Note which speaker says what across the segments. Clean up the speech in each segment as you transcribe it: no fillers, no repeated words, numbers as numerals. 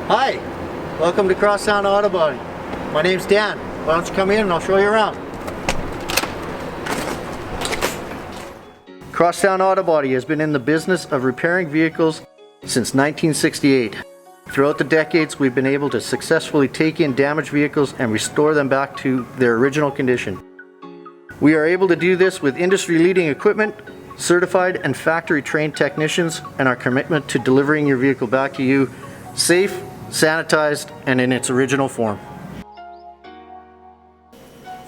Speaker 1: Hi, welcome to Crosstown Auto Body. My name's Dan. Why don't you come in and I'll show you around. Crosstown Auto Body has been in the business of repairing vehicles since 1968. Throughout the decades, we've been able to successfully take in damaged vehicles and restore them back to their original condition. We are able to do this with industry-leading equipment, certified and factory-trained technicians, and our commitment to delivering your vehicle back to you safe, sanitized, and in its original form.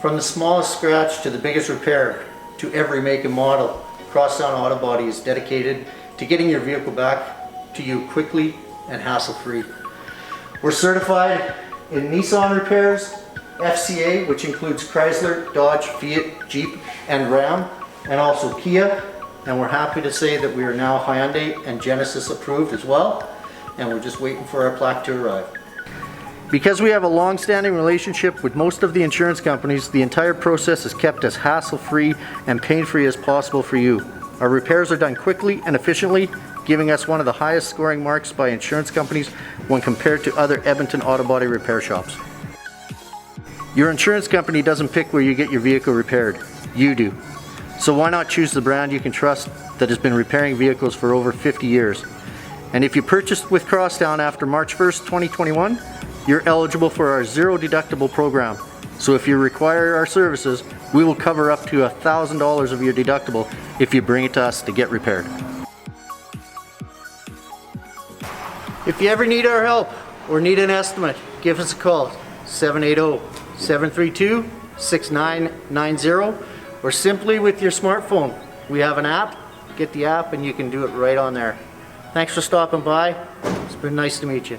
Speaker 1: From the smallest scratch to the biggest repair, to every make and model, Crosstown Auto Body is dedicated to getting your vehicle back to you quickly and hassle-free. We're certified in Nissan repairs, FCA, which includes Chrysler, Dodge, Fiat, Jeep, and Ram, and also Kia. And we're happy to say that we are now Hyundai and Genesis approved as well, and we're just waiting for our plaque to arrive. Because we have a long-standing relationship with most of the insurance companies, the entire process is kept as hassle-free and pain-free as possible for you. Our repairs are done quickly and efficiently, giving us one of the highest scoring marks by insurance companies when compared to other Edmonton auto body repair shops. Your insurance company doesn't pick where you get your vehicle repaired. You do. So why not choose the brand you can trust that has been repairing vehicles for over 50 years? And if you purchased with Crosstown after March 1st, 2021, you're eligible for our zero deductible program. So if you require our services, we will cover up to $1,000 of your deductible if you bring it to us to get repaired. If you ever need our help or need an estimate, give us a call, 780-732-6990, or simply with your smartphone. We have an app, get the app and you can do it right on there. Thanks for stopping by. It's been nice to meet you.